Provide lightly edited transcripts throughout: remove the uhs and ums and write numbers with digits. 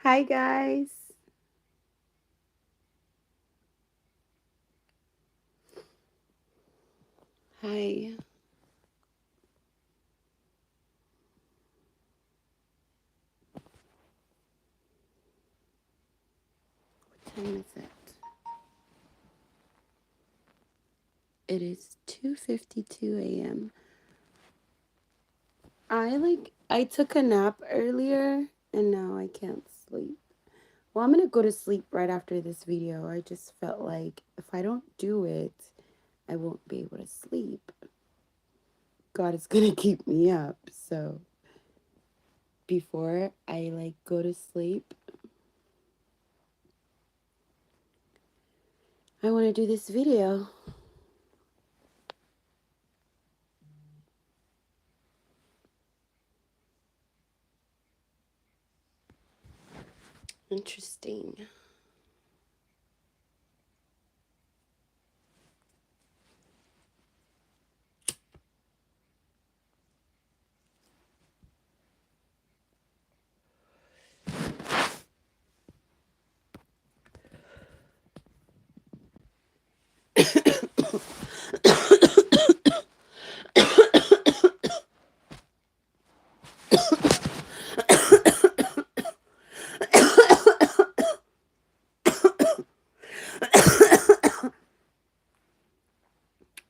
Hi, guys. Hi. What time is it? It is 2:52 a.m. I took a nap earlier and now I can't sleep. Well, I'm going to go to sleep right after this video. I just felt like if I don't do it, I won't be able to sleep. God is going to keep me up. So, before I go to sleep, I want to do this video. Interesting.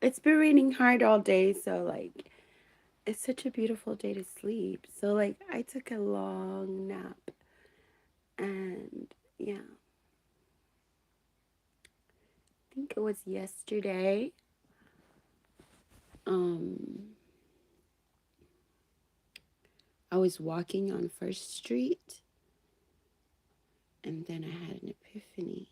It's been raining hard all day, so it's such a beautiful day to sleep. So I took a long nap and yeah, I think it was yesterday. Um I was walking on First Street and then I had an epiphany.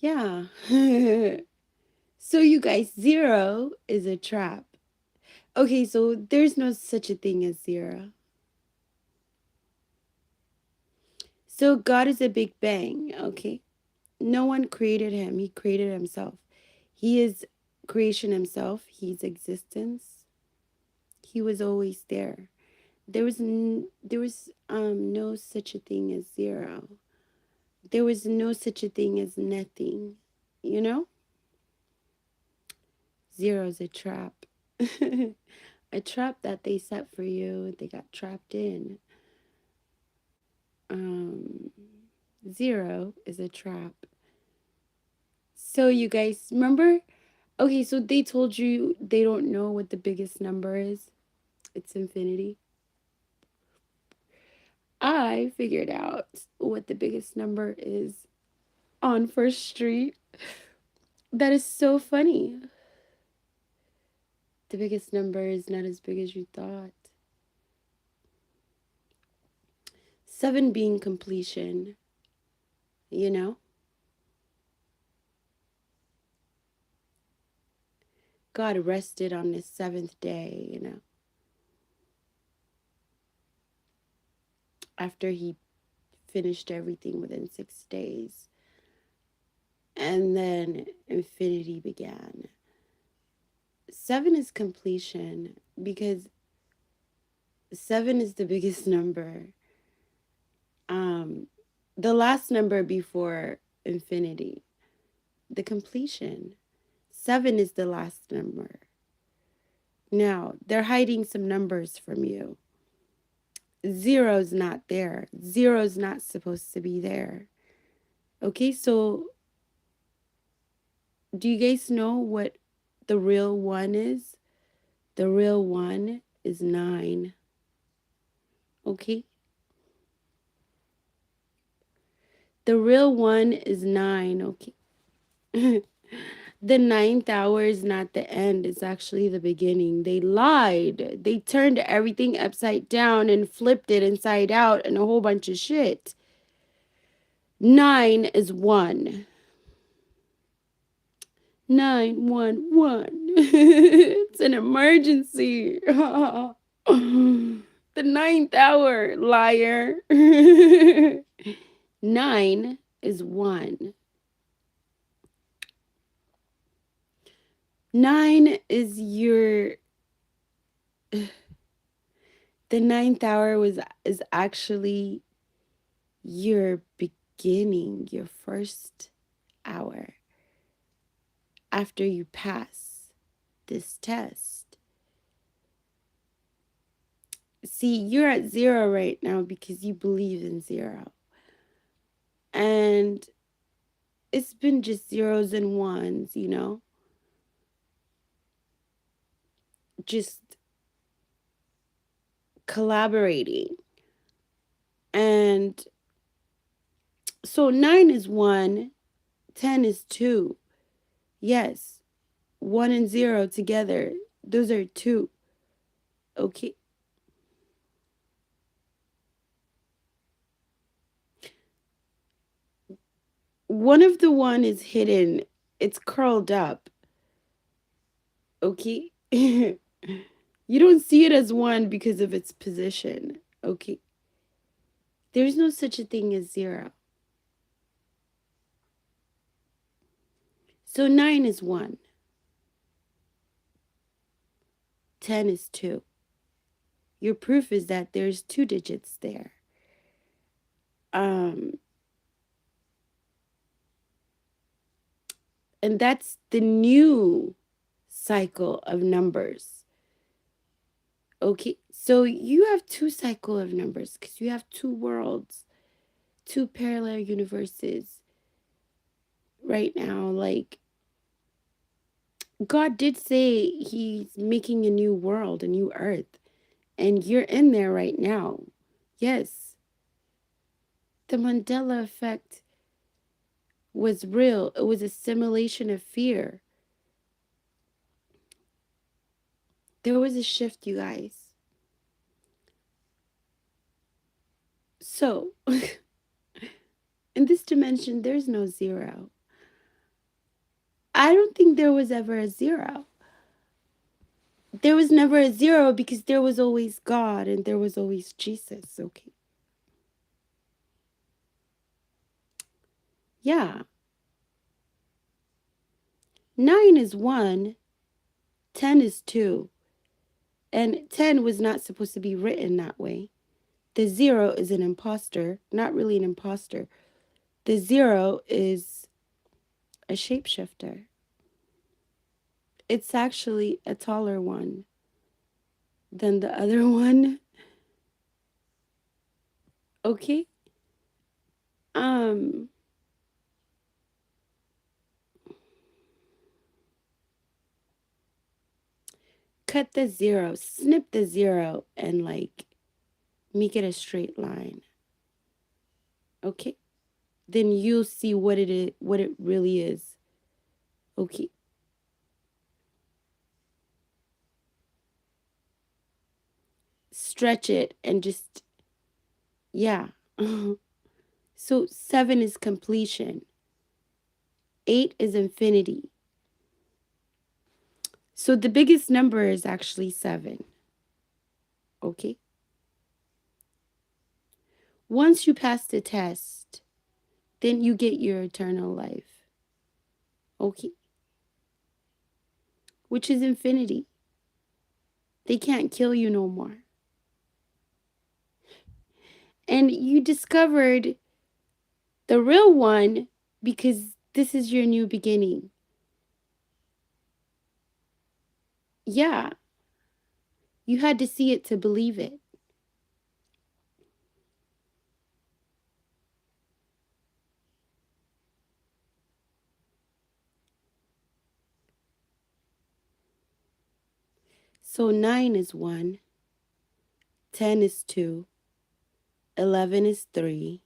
Yeah. So you guys, zero is a trap. Okay, so there's no such a thing as zero. So God is a big bang, okay? No one created him. He created himself. He is creation himself. He's existence. He was always there. There was no such a thing as zero. There was no such a thing as nothing. You know? Zero is a trap. A trap that they set for you. They got trapped in. Um Zero is a trap. So you guys remember? Okay, so they told you they don't know what the biggest number is. It's infinity. I figured out what the biggest number is on First Street. That is so funny. The biggest number is not as big as you thought. 7 being completion, you know? God rested on the 7th day, after he finished everything within 6 days. And then infinity began. 7 is completion because 7 is the biggest number. The last number before infinity, the completion. 7 is the last number. Now, they're hiding some numbers from you. Zero's not there. Zero's not supposed to be there. Okay, so do you guys know what the real one is? The real one is 9. Okay? The real one is 9. Okay? The 9th hour is not the end, it's actually the beginning. They lied. They turned everything upside down and flipped it inside out and a whole bunch of shit. 9 is 1. 911. It's an emergency. The 9th hour, liar. 9 is 1. 9 is your the ninth hour is actually your beginning, your first hour after you pass this test. See, you're at 0 right now because you believe in 0. And it's been just zeros and ones, just collaborating. And so 9 is 1, 10 is 2. Yes, 1 and 0 together, those are 2. Okay. One of the one is hidden. It's curled up. Okay. You don't see it as 1 because of its position. Okay. There's no such a thing as 0. So 9 is 1. 10 is 2. Your proof is that there's 2 digits there. And that's the new cycle of numbers. Okay, so you have 2 cycle of numbers because you have 2 worlds, 2 parallel universes right now. Like, God did say he's making a new world, a new earth, and you're in there right now. Yes, the Mandela effect was real. It was a simulation of fear. There was a shift, you guys. So, in this dimension, there's no 0. I don't think there was ever a 0. There was never a 0 because there was always God and there was always Jesus. Okay. Yeah. 9 is 1, 10 is 2. And 10 was not supposed to be written that way. The 0 is an imposter, not really an imposter. The 0 is a shapeshifter. It's actually a taller one than the other one. Okay? Um cut the 0, snip the 0 and like make it a straight line. Okay? Then you'll see what it is, what it really is. Okay. Stretch it and just yeah. So 7 is completion. 8 is infinity. So the biggest number is actually 7. Okay? Once you pass the test, then you get your eternal life. Okay? Which is infinity. They can't kill you no more. And you discovered the real one because this is your new beginning. Yeah. You had to see it to believe it. So 9 is 1, 10 is 2, 11 is 3,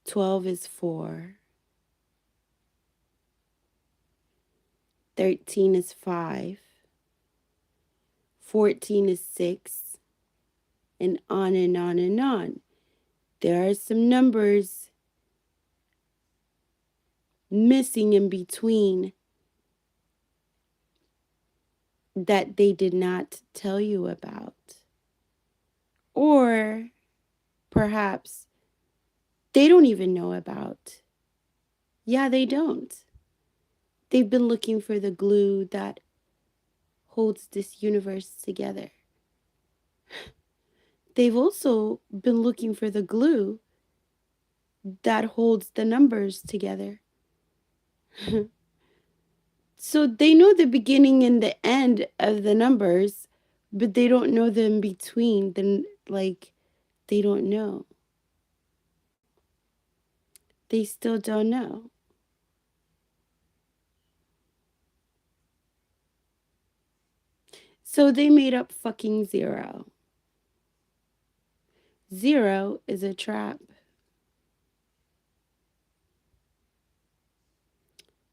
12 is 4, 13 is 5, 14 is 6, and on and on and on. There are some numbers missing in between that they did not tell you about. Or perhaps they don't even know about. Yeah, they don't. They've been looking for the glue that holds this universe together. They've also been looking for the glue that holds the numbers together. So they know the beginning and the end of the numbers, but they don't know the in between. Then, like, they don't know. They still don't know. So they made up fucking zero. Zero is a trap.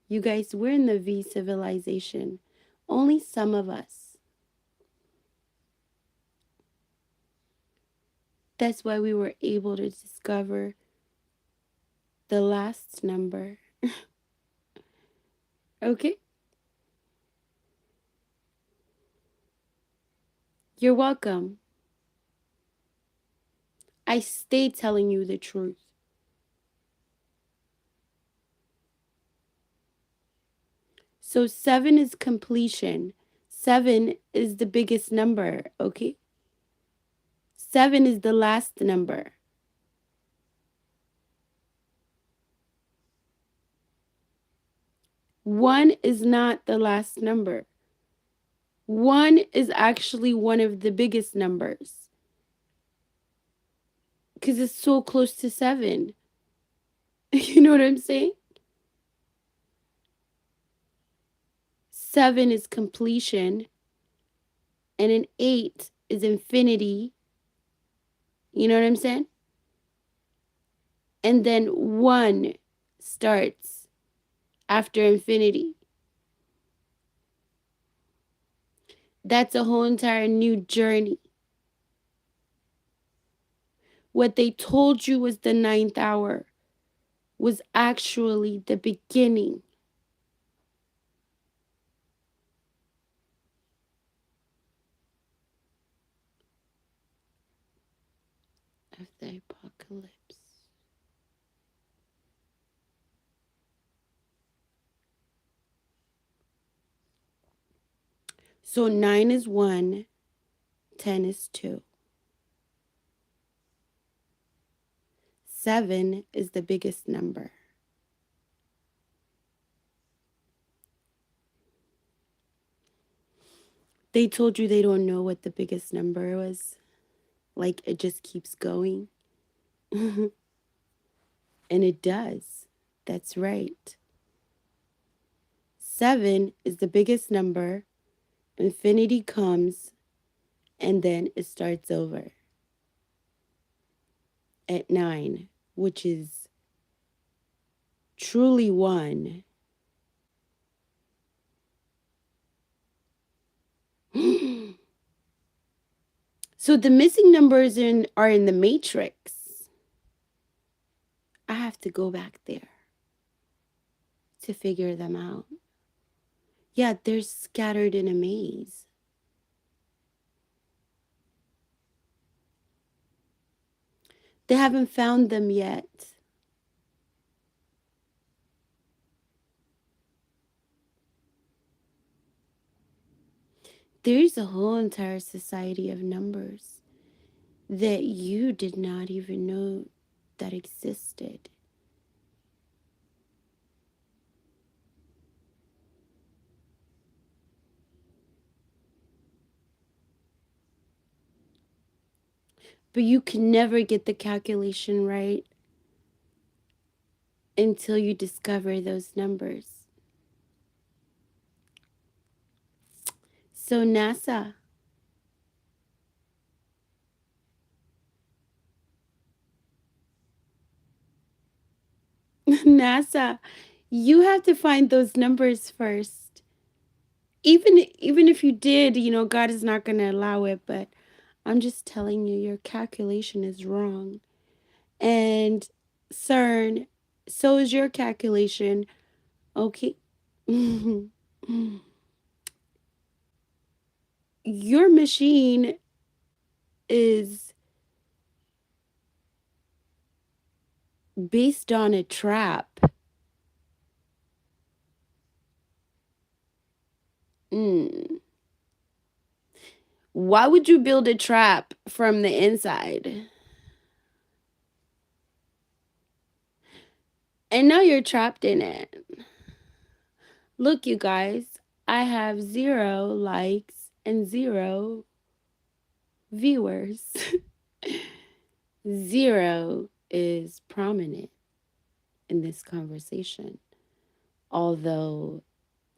You guys, we're in the V civilization. Only some of us. That's why we were able to discover the last number. Okay? You're welcome. I stay telling you the truth. So 7 is completion. 7 is the biggest number, okay? 7 is the last number. One is not the last number. One is actually one of the biggest numbers because it's so close to 7. You know what I'm saying? 7 is completion, and an 8 is infinity. You know what I'm saying? And then 1 starts after infinity. That's a whole entire new journey. What they told you was the 9th hour was actually the beginning of the apocalypse. So 9 is 1, 10 is 2. 7 is the biggest number. They told you they don't know what the biggest number was. Like, it just keeps going. And it does. That's right. 7 is the biggest number. Infinity comes, and then it starts over at 9, which is truly 1. So the missing numbers are in the matrix. I have to go back there to figure them out. Yeah, they're scattered in a maze. They haven't found them yet. There's a whole entire society of numbers that you did not even know that existed. But you can never get the calculation right until you discover those numbers. So NASA, NASA, you have to find those numbers first. Even if you did, God is not going to allow it, but I'm just telling you your calculation is wrong. And CERN, so is your calculation. Okay. Your machine is based on a trap. Why would you build a trap from the inside? And now you're trapped in it. Look, you guys, I have 0 likes and 0 viewers. 0 is prominent in this conversation, although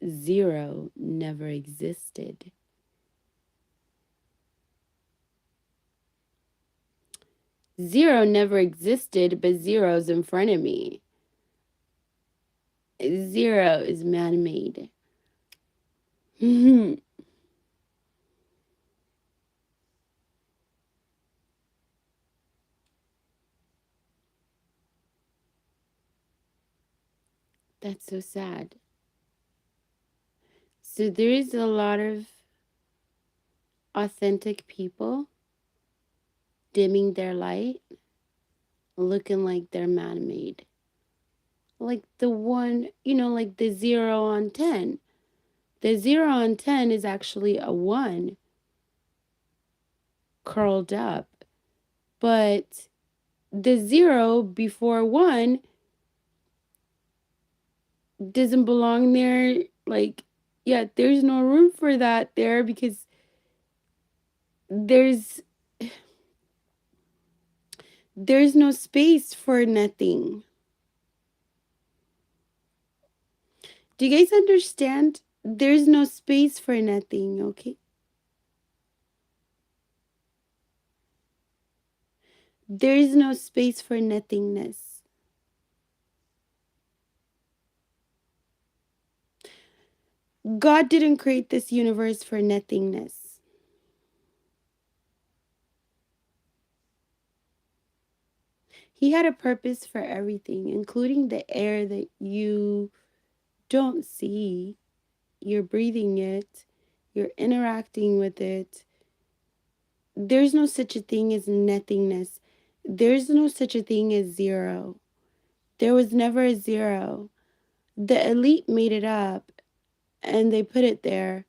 0 never existed. 0 never existed, but 0's in front of me. 0 is man-made. That's so sad. So there is a lot of authentic people dimming their light, looking like they're man-made. Like the one, like the 0 on 10. The 0 on 10 is actually a 1 curled up. But the 0 before 1 doesn't belong there. Like, yeah, there's no room for that there because there's no space for nothing. Do you guys understand? There's no space for nothing, okay? There is no space for nothingness. God didn't create this universe for nothingness. He had a purpose for everything, including the air that you don't see. You're breathing it. You're interacting with it. There's no such a thing as nothingness. There's no such a thing as 0. There was never a 0. The elite made it up and they put it there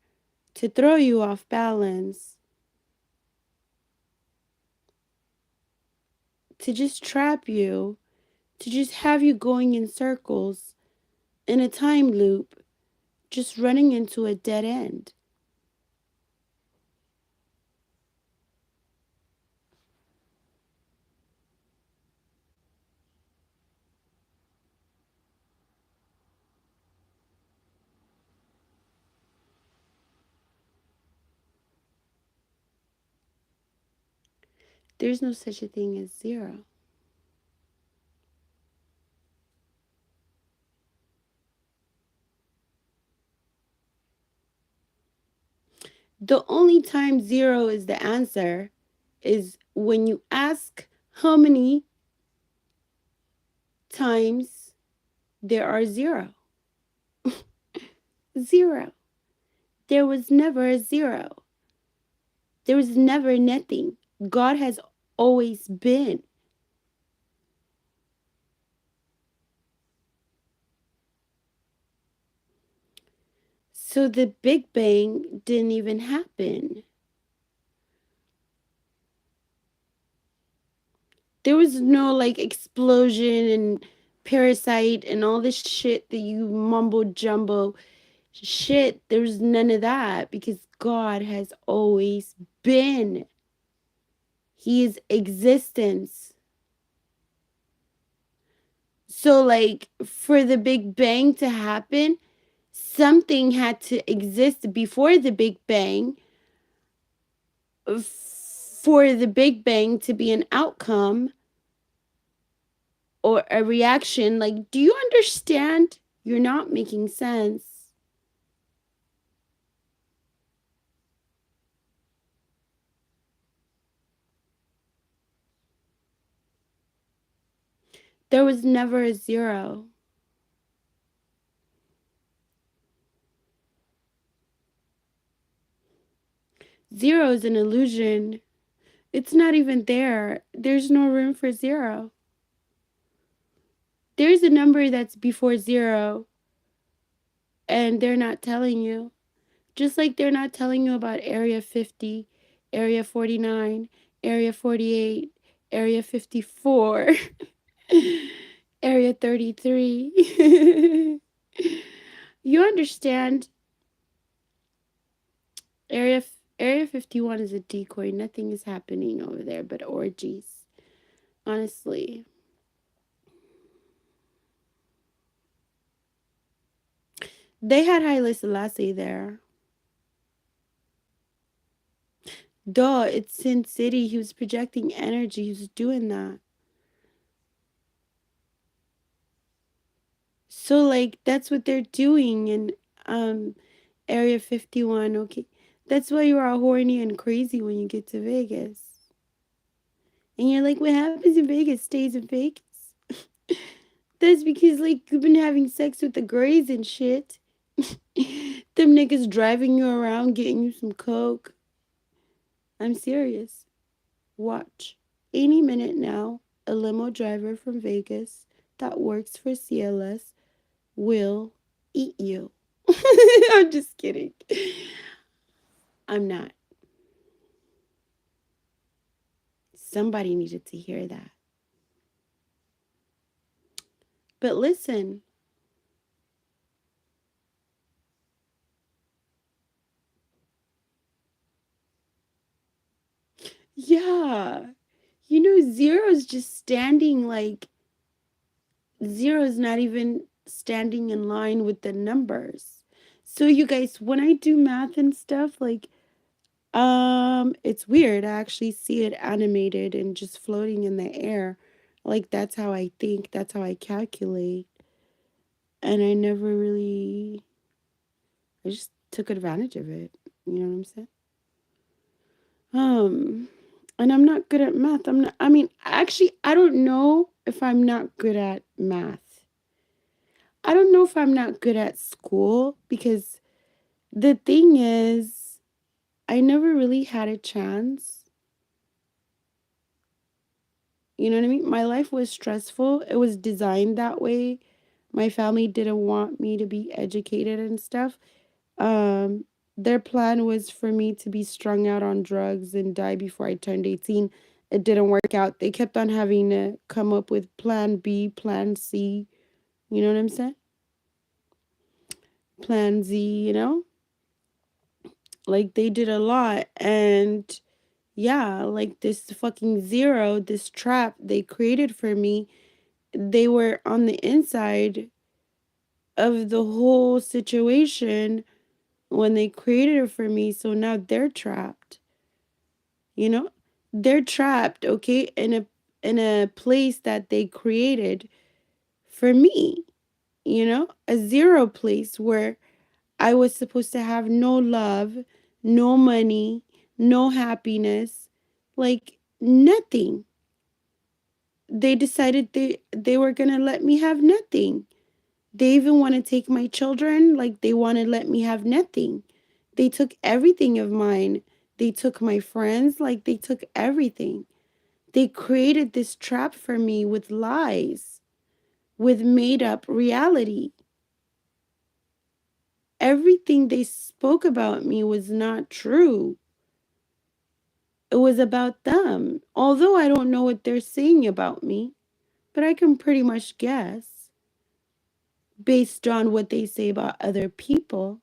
to throw you off balance, to just trap you, to just have you going in circles, in a time loop, just running into a dead end. There's no such a thing as 0. The only time 0 is the answer is when you ask how many times there are 0. 0. There was never a 0. There was never nothing. God has always been. So the Big Bang didn't even happen. There was no like explosion and parasite and all this shit that you mumbo jumbo shit. There's none of that because God has always been. He is existence. So like for the Big Bang to happen, something had to exist before the Big Bang for the Big Bang to be an outcome or a reaction. Like, do you understand? You're not making sense. There was never a 0. 0 is an illusion. It's not even there. There's no room for 0. There's a number that's before 0, and they're not telling you. Just like they're not telling you about Area 50, Area 49, Area 48, Area 54, Area 33. You understand? Area Area 51 is a decoy. Nothing is happening over there but orgies. Honestly. They had Haile Selassie there. Duh, it's Sin City. He was projecting energy. He was doing that. So, like, that's what they're doing in Area 51. Okay. That's why you're all horny and crazy when you get to Vegas. And you're like, what happens in Vegas stays in Vegas. That's because, like, you've been having sex with the Greys and shit. Them niggas driving you around, getting you some coke. I'm serious. Watch. Any minute now, a limo driver from Vegas that works for CLS will eat you. I'm just kidding. I'm not. Somebody needed to hear that. But listen. Yeah. You know, Zero's just standing like Zero's not even standing in line with the numbers. So you guys, when I do math and stuff, like it's weird. I actually see it animated and just floating in the air. Like that's how I think, that's how I calculate. And I never really I just took advantage of it. You know what I'm saying? And I'm not good at math. I mean, actually, I don't know if I'm not good at math. I don't know if I'm not good at school because the thing is, I never really had a chance. You know what I mean? My life was stressful. It was designed that way. My family didn't want me to be educated and stuff. Um, their plan was for me to be strung out on drugs and die before I turned 18. It didn't work out. They kept on having to come up with plan B, plan C. You know what I'm saying? Plan Z, you know? Like they did a lot. And yeah, like this fucking zero, this trap they created for me, they were on the inside of the whole situation when they created it for me. So now they're trapped. You know, they're trapped, okay, in a place that they created for me. You know, a zero place where I was supposed to have no love, no money, no happiness, like nothing. They decided they were going to let me have nothing. They even want to take my children, like they want to let me have nothing. They took everything of mine. They took my friends, like they took everything. They created this trap for me with lies, with made up reality. Everything they spoke about me was not true. It was about them. Although I don't know what they're saying about me, but I can pretty much guess based on what they say about other people.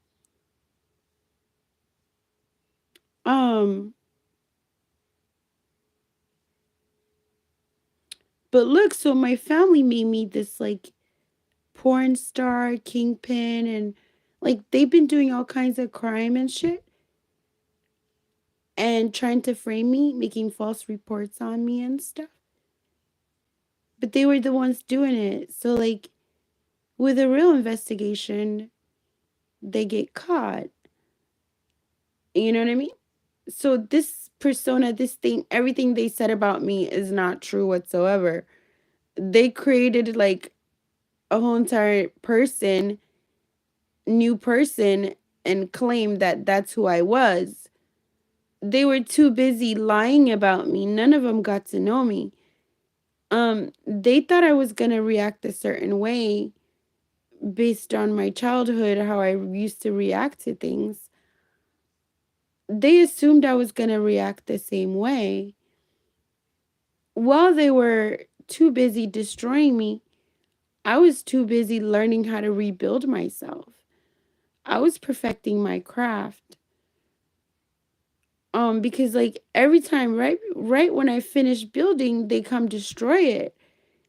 Um, but look, so my family made me this like porn star, kingpin, and like they've been doing all kinds of crime and shit and trying to frame me, making false reports on me and stuff. But they were the ones doing it. So, like, with a real investigation, they get caught. You know what I mean? So, this persona, this thing, everything they said about me is not true whatsoever. They created like a whole entire person, new person, and claimed that that's who I was. They were too busy lying about me. None of them got to know me. They thought I was gonna react a certain way based on my childhood, how I used to react to things. they assumed I was going to react the same way. While they were too busy destroying me, I was too busy learning how to rebuild myself. I was perfecting my craft. Because like every time, right when I finish building, they come destroy it.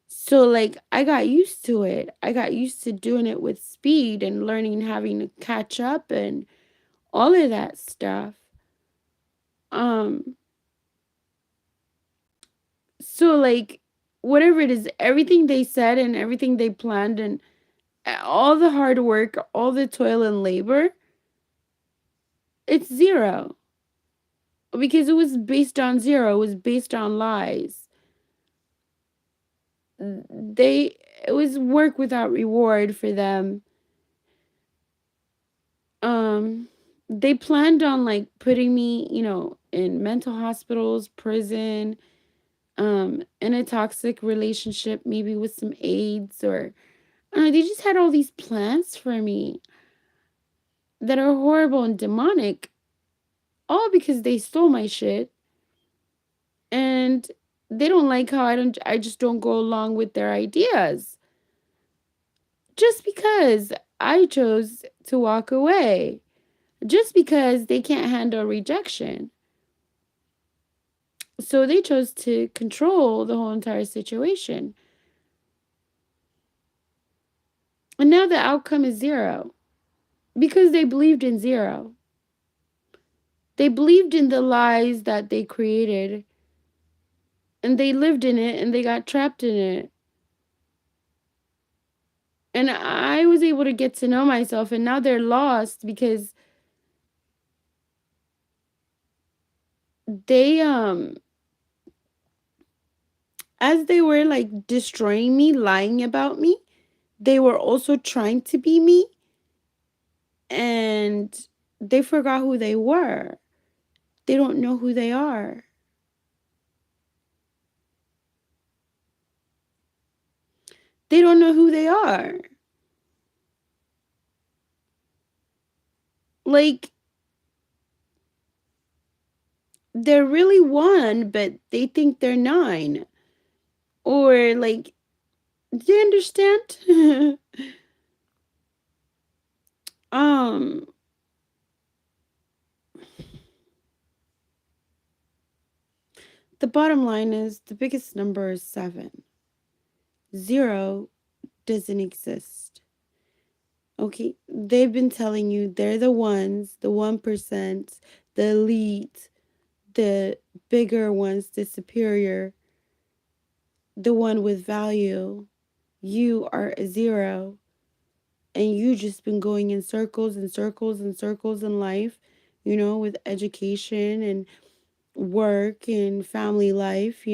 So like I got used to it. I got used to doing it with speed and learning having to catch up and all of that stuff. Um so like whatever it is, everything they said and everything they planned and all the hard work, all the toil and labor, it's zero. Because it was based on zero, it was based on lies. They it was work without reward for them. Um they planned on like putting me, in mental hospitals, prison, in a toxic relationship, maybe with some AIDS or they just had all these plans for me that are horrible and demonic, all because they stole my shit and they don't like how I just don't go along with their ideas. Just because I chose to walk away. Just because they can't handle rejection. So they chose to control the whole entire situation. And now the outcome is zero because they believed in zero. They believed in the lies that they created and they lived in it and they got trapped in it. And I was able to get to know myself, and now they're lost because they as they were like destroying me, lying about me, they were also trying to be me, and they forgot who they were. They don't know who they are. They don't know who they are. Like, they're really one, but they think they're nine. Or, like, do you understand? um, the bottom line is the biggest number is 7. 0 doesn't exist. Okay? They've been telling you they're the ones, the 1%, the elite, the bigger ones, the superior, the one with value. You are a 0, and you just been going in circles and circles and circles in life, with education and work and family life.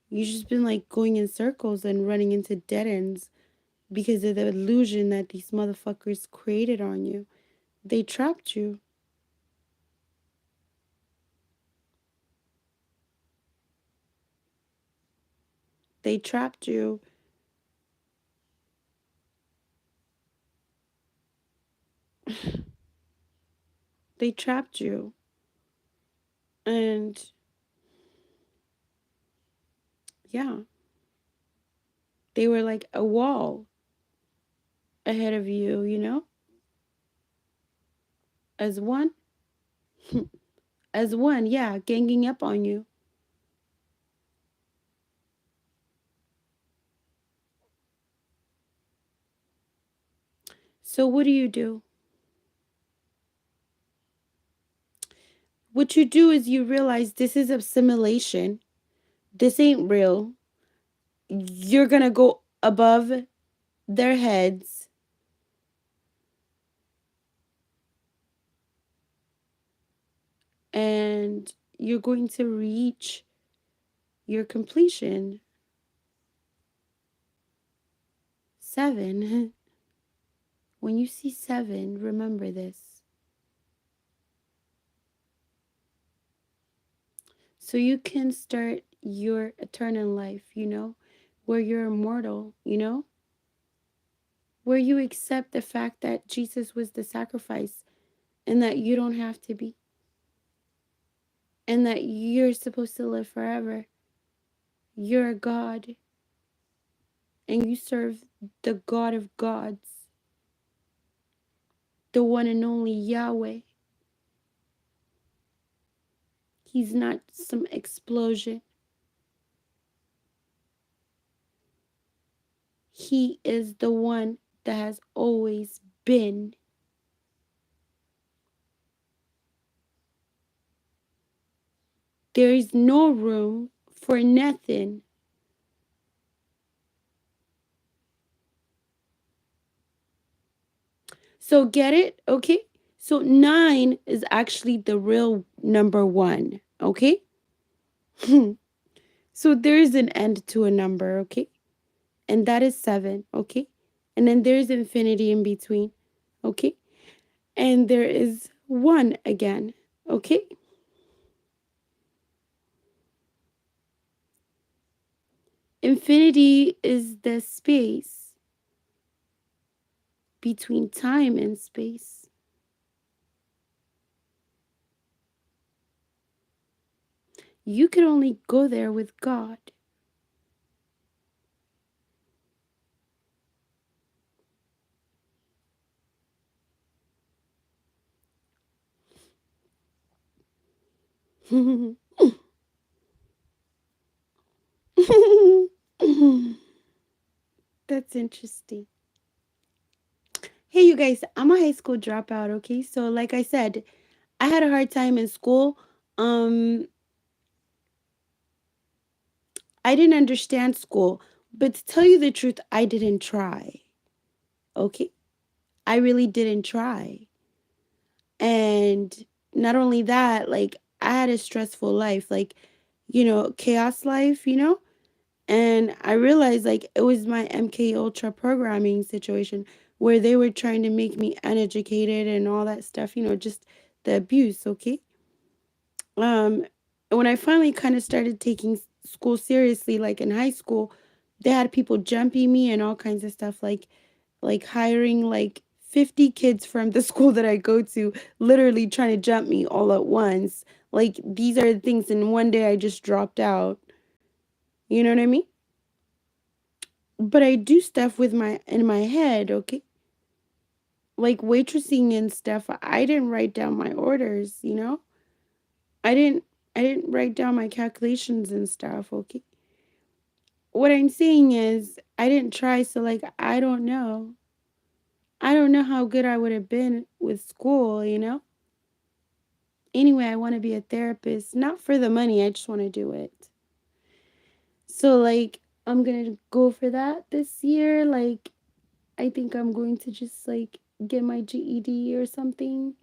You just been like going in circles and running into dead ends because of the illusion that these motherfuckers created on you. They trapped you. They trapped you. They trapped you. And yeah, they were like a wall ahead of you, as one. As one, yeah, ganging up on you. So what do you do? What you do is you realize this is a simulation. This ain't real. You're going to go above their heads and you're going to reach your completion. 7. When you see 7, remember this. So you can start your eternal life, where you're immortal, where you accept the fact that Jesus was the sacrifice and that you don't have to be. and that you're supposed to live forever. You're a God, and you serve the God of gods, the one and only Yahweh. He's not some explosion. He is the one that has always been. There is no room for nothing. So get it? Okay? So 9 is actually the real number 1. Okay? So there is an end to a number. Okay? And that is 7. Okay? And then there's infinity in between. Okay? And there is 1 again. Okay? Infinity is the space between time and space. You can only go there with God. That's interesting. Hey, you guys, I'm a high school dropout, okay? So, like I said, I had a hard time in school. Um, I didn't understand school, but to tell you the truth, I didn't try, okay? I really didn't try. And not only that, like, I had a stressful life, like, chaos life, And I realized like it was my MK Ultra programming situation where they were trying to make me uneducated and all that stuff, just the abuse, okay? Um when I finally kind of started taking school seriously, like in high school, they had people jumping me and all kinds of stuff, like hiring like 50 kids from the school that I go to, literally trying to jump me all at once. Like these are the things, and one day I just dropped out. You know what I mean? But I do stuff with my in my head, okay? Like waitressing and stuff. I didn't write down my orders. I didn't I didn't write down my calculations and stuff, okay? What I'm saying is I didn't try, so like I don't know. I don't know how good I would have been with school. Anyway, I want to be a therapist, not for the money. I just want to do it. So like I'm going to go for that this year. Like I think I'm going to just like get my GED or something.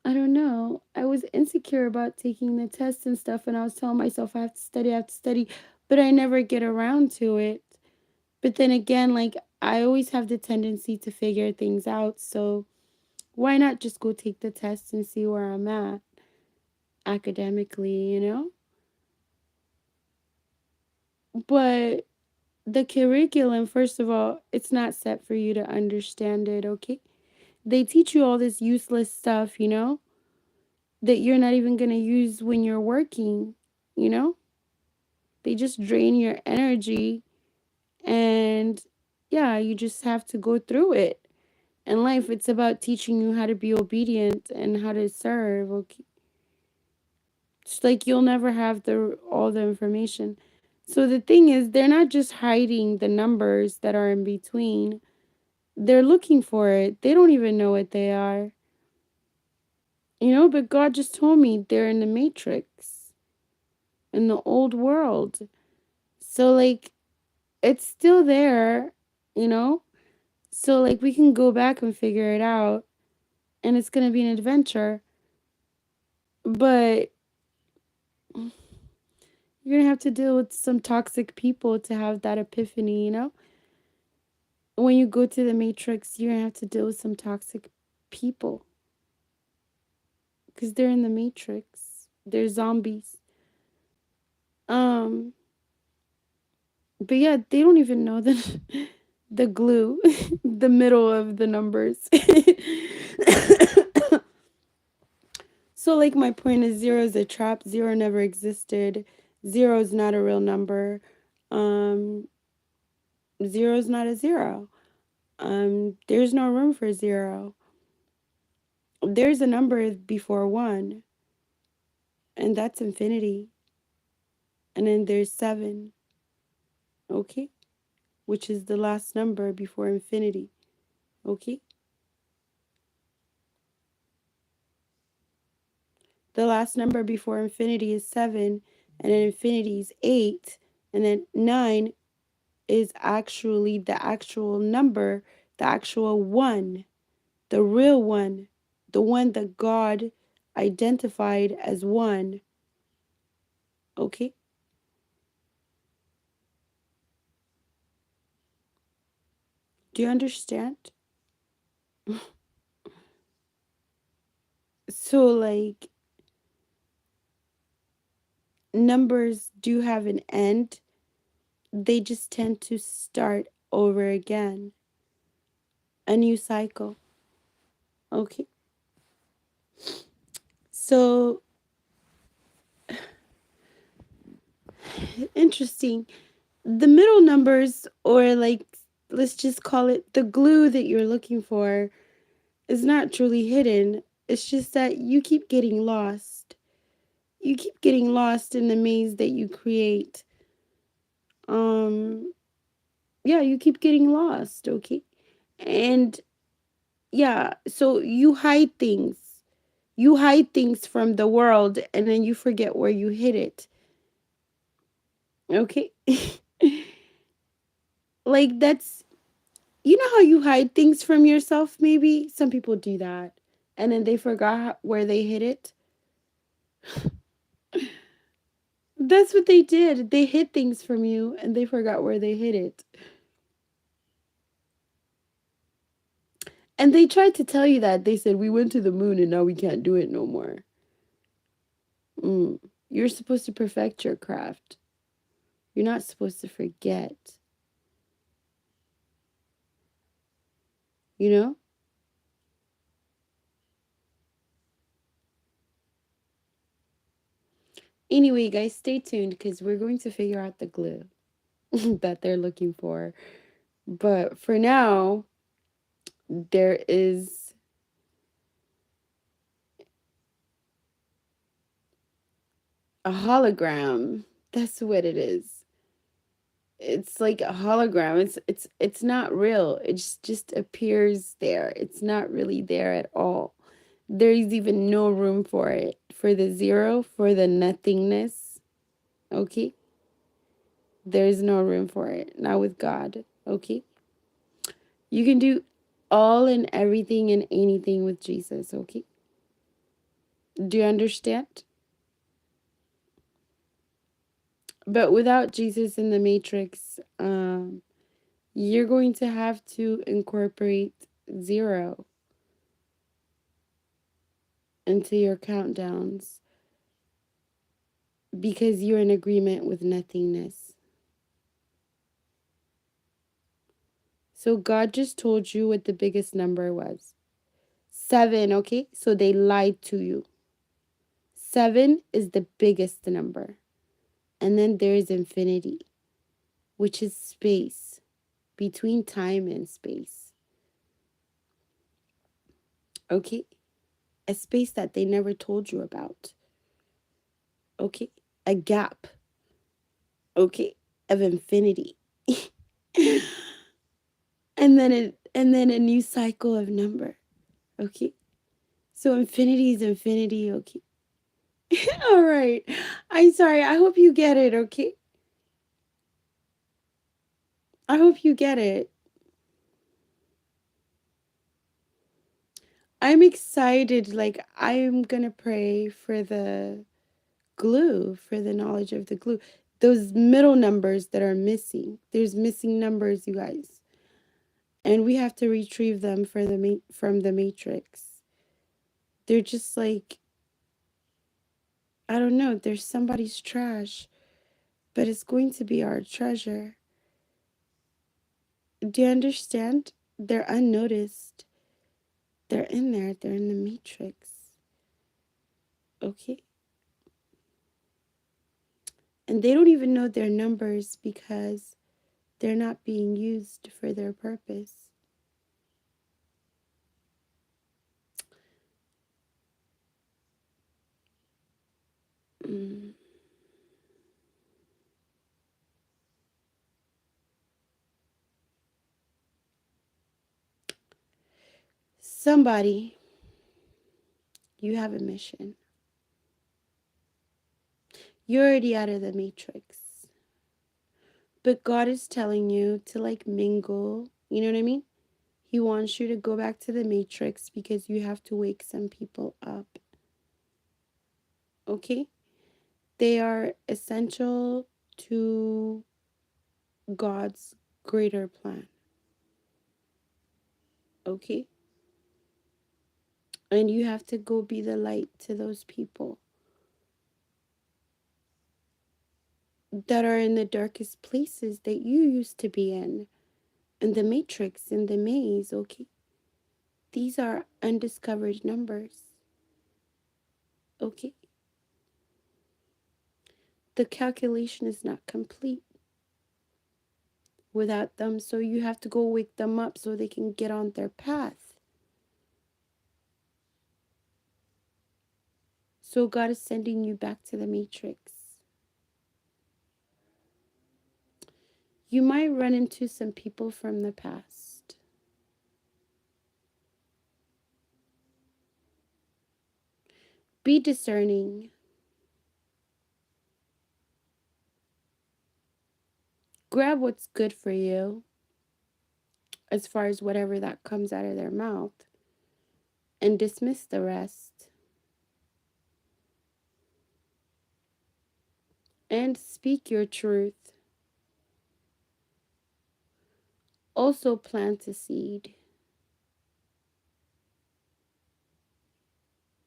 I don't know. I was insecure about taking the test and stuff, and I was telling myself I have to study, but I never get around to it. But then again, like I always have the tendency to figure things out, so why not just go take the test and see where I'm at academically? But the curriculum, first of all, it's not set for you to understand it, okay? They teach you all this useless stuff, that you're not even going to use when you're working, you know? They just drain your energy, and yeah, you just have to go through it. In life, it's about teaching you how to be obedient and how to serve, okay? It's like you'll never have the all the information. So the thing is, they're not just hiding the numbers that are in between. They're looking for it. They don't even know what they are. But God just told me they're in the matrix, in the old world. So like it's still there, you know? So like we can go back and figure it out, and it's going to be an adventure. But you're going to have to deal with some toxic people to have that epiphany. When you go to the matrix, you're going to have to deal with some toxic people because they're in the matrix. They're zombies. Um but yeah, they don't even know the the glue, the middle of the numbers. So, like, my point is, zero is a trap. Zero never existed. Zero is not a real number. Um, Zero is not a zero. There's no room for zero. There's a number before one, and that's infinity. And then there's seven, okay? Which is the last number before infinity, okay? The last number before infinity is seven, and then infinity is eight, and then nine is actually the actual number, the actual one, the real one, the one that God identified as one, okay? Do you understand? So, like, numbers do have an end, they just tend to start over again, a new cycle, okay? So, interesting. The middle numbers, or like, let's just call it the glue that you're looking for, is not truly hidden. It's just that you keep getting lost. You keep getting lost in the maze that you create. Um, yeah, you keep getting lost, okay? And yeah, so you hide things. You hide things from the world, and then you forget where you hid it. Okay? Like, that's, you know how you hide things from yourself, maybe? Some people do that. And then they forgot where they hid it. That's what they did. They hid things from you and they forgot where they hid it. And they tried to tell you that. They said, we went to the moon and now we can't do it no more. Mm. You're supposed to perfect your craft. You're not supposed to forget. You know? Anyway, guys, stay tuned because we're going to figure out the glue that they're looking for. But for now, there is a hologram. That's what it is. It's like a hologram. It's not real. It just appears there. It's not really there at all. There's even no room for it. For the zero, for the nothingness. Okay? There's no room for it. Not with God. Okay? You can do all and everything and anything with Jesus. Okay? Do you understand? But without Jesus in the matrix, you're going to have to incorporate zero into your countdowns because you're in agreement with nothingness. So God just told you what the biggest number was. 7, okay? So they lied to you. 7 is the biggest number. And then there is infinity, which is space, between time and space. Okay? A space that they never told you about. Okay? A gap. Okay? Of infinity. and then a new cycle of number. Okay? So infinity is infinity, okay? All right. I'm sorry. I hope you get it, okay? I hope you get it. I'm excited. Like, I'm gonna pray for the glue, for the knowledge of the glue. Those middle numbers that are missing. There's missing numbers, you guys. And we have to retrieve them for from the matrix. They're just like, I don't know, there's somebody's trash, but it's going to be our treasure. Do you understand? They're unnoticed. They're in there. They're in the matrix. Okay? And they don't even know their numbers because they're not being used for their purpose. Mm. Somebody, you have a mission. You're already out of the matrix. But God is telling you to like mingle. You know what I mean? He wants you to go back to the matrix because you have to wake some people up. Okay? They are essential to God's greater plan. Okay? And you have to go be the light to those people that are in the darkest places that you used to be in the matrix, in the maze. Okay? These are undiscovered numbers. Okay? The calculation is not complete without them, so you have to go wake them up so they can get on their path. So God is sending you back to the matrix. You might run into some people from the past. Be discerning. Grab what's good for you as far as whatever that comes out of their mouth and dismiss the rest. And speak your truth. Also plant a seed.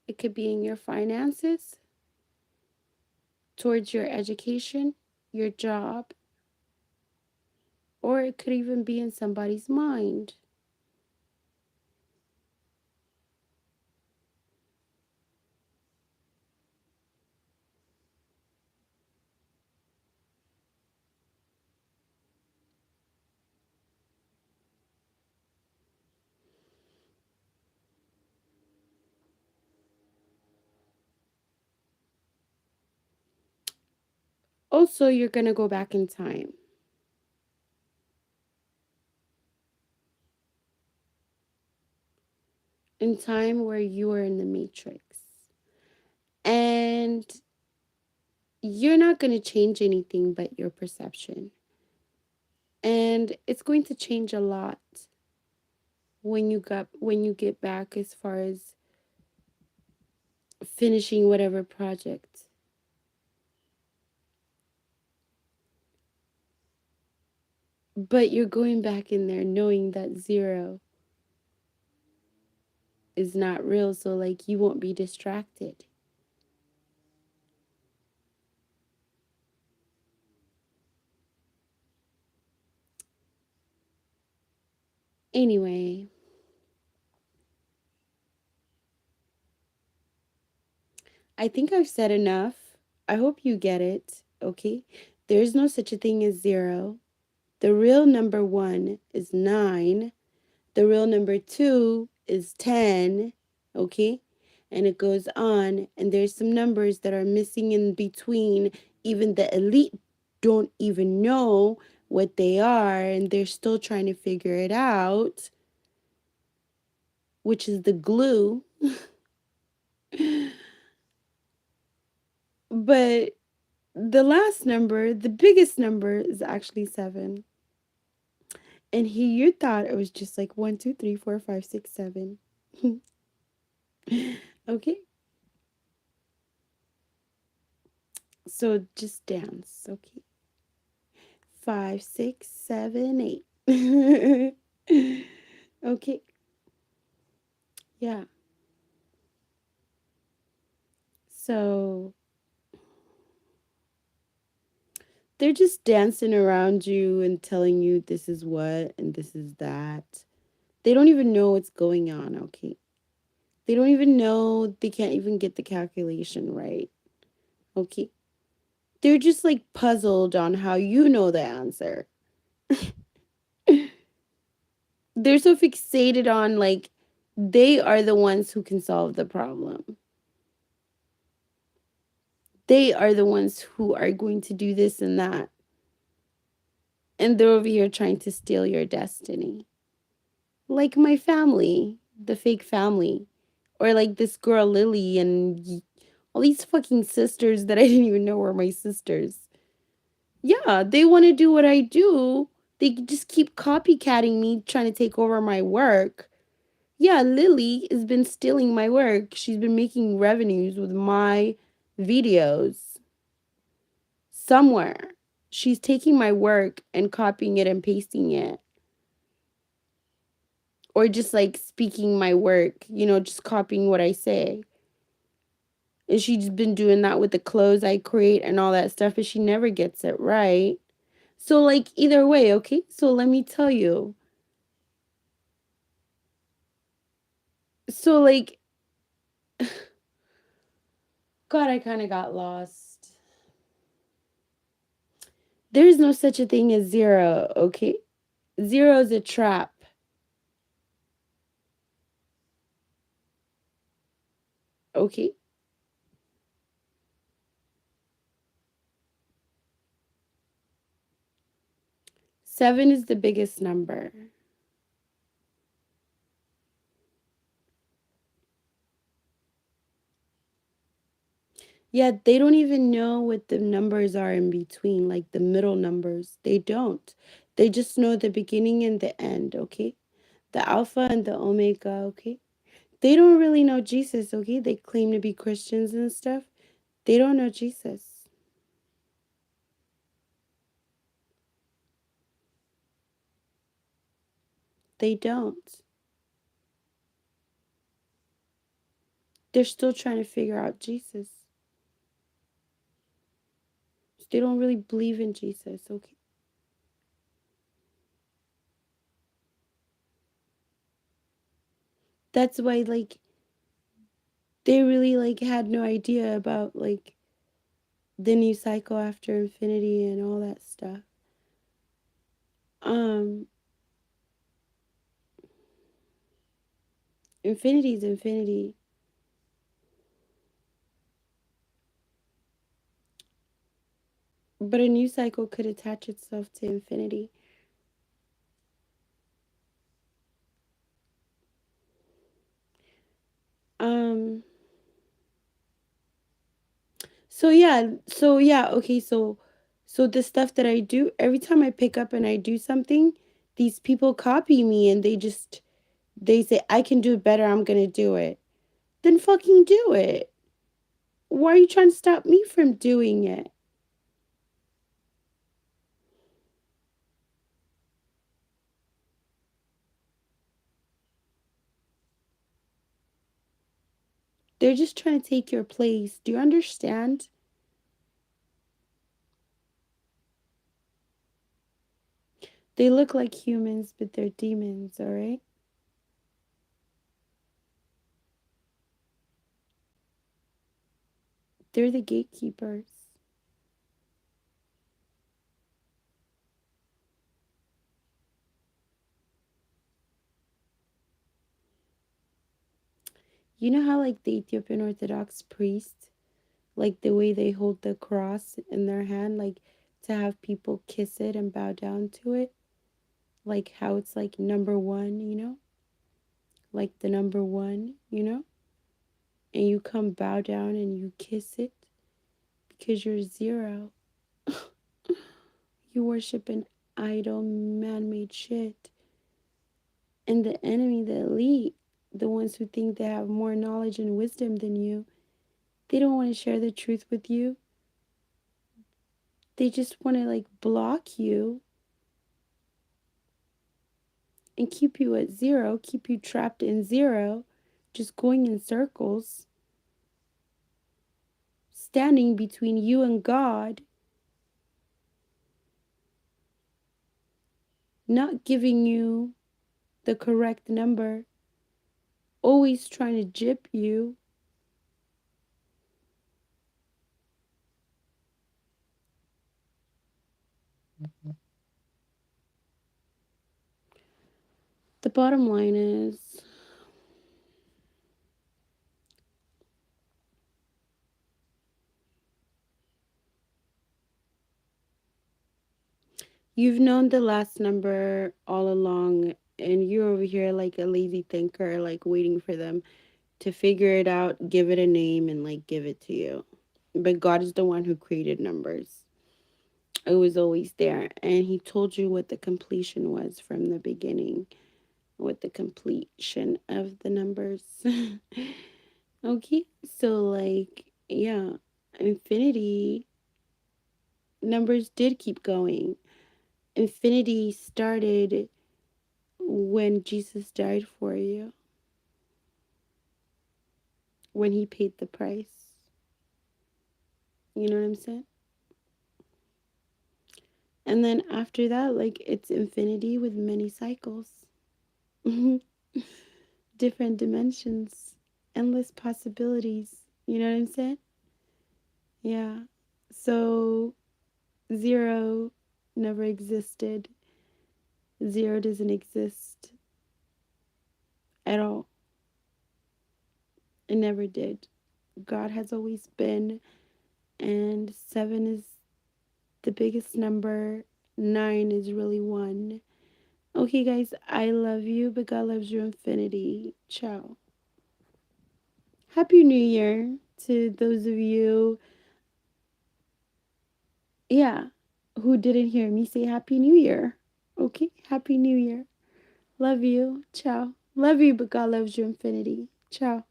It could be in your finances, towards your education, your job, or it could even be in somebody's mind. Also, you're going to go back in time where you were in the matrix. And you're not going to change anything but your perception. And it's going to change a lot when you get back as far as finishing whatever project. But you're going back in there knowing that zero is not real, so like you won't be distracted. Anyway, I think I've said enough. I hope you get it, okay? There's no such a thing as zero. The real number one is 9. The real number 2 is 10, okay? And it goes on, and there's some numbers that are missing in between. Even the elite don't even know what they are, and they're still trying to figure it out, which is the glue. But the last number, the biggest number, is actually 7. And you thought it was just like 1, 2, 3, 4, 5, 6, 7. Okay, so just dance. Okay, 5, 6, 7, 8. Okay, yeah. So they're just dancing around you and telling you this is what and this is that. They don't even know what's going on. Okay, They don't even know. They can't even get the calculation right. Okay. They're just like puzzled on how you know the answer. They're so fixated on like they are the ones who can solve the problem. They are the ones who are going to do this and that. And they're over here trying to steal your destiny. Like my family, the fake family. Or like this girl Lily and all these fucking sisters that I didn't even know were my sisters. Yeah, they want to do what I do. They just keep copycatting me, trying to take over my work. Yeah, Lily has been stealing my work. She's been making revenues with my videos somewhere. She's taking my work and copying it and pasting it. Or just like speaking my work, just copying what I say. And she's been doing that with the clothes I create and all that stuff, but she never gets it right. So, like, either way, okay? So, let me tell you. So, like, God, I kind of got lost. There is no such a thing as zero, okay? Zero is a trap. Okay? Seven is the biggest number. Yeah, they don't even know what the numbers are in between, like the middle numbers. They don't. They just know the beginning and the end, okay? The Alpha and the Omega, okay? They don't really know Jesus, okay? They claim to be Christians and stuff. They don't know Jesus. They don't. They're still trying to figure out Jesus. They don't really believe in Jesus, okay? That's why, like, they really, like, had no idea about, like, the new cycle after infinity and all that stuff. Um, Infinity is infinity. But a new cycle could attach itself to infinity. Um, okay, so the stuff that I do, every time I pick up and I do something, these people copy me and they say I can do it better, I'm going to do it. Then fucking do it. Why are you trying to stop me from doing it? They're just trying to take your place. Do you understand? They look like humans, but they're demons, all right? They're the gatekeepers. You know how, like, the Ethiopian Orthodox priest, like, the way they hold the cross in their hand, like, to have people kiss it and bow down to it? Like, how it's like number one, Like the number one, And you come bow down and you kiss it because you're zero. You worship an idol, man made shit. And the enemy, the elite, the ones who think they have more knowledge and wisdom than you, they don't want to share the truth with you. They just want to like block you and keep you at zero, keep you trapped in zero, just going in circles, standing between you and God, not giving you the correct number, always trying to gyp you. The bottom line is, you've known the last number all along, and you're over here like a lazy thinker, like waiting for them to figure it out, give it a name, and like give it to you. But God is the one who created numbers. It was always there, and He told you what the completion was from the beginning, what the completion of the numbers. Okay, so like, yeah, infinity numbers did keep going. Infinity started when Jesus died for you, when He paid the price. You know what I'm saying? And then after that, like, it's infinity with many cycles, different dimensions, endless possibilities. You know what I'm saying? Yeah. So, zero never existed. Zero doesn't exist at all. It never did. God has always been, and seven is the biggest number. Nine is really one. Okay, guys, I love you, but God loves you infinity. Ciao. Happy New Year to those of you, yeah, who didn't hear me say Happy New Year. Okay, Happy New Year. Love you. Ciao. Love you, but God loves you infinity. Ciao.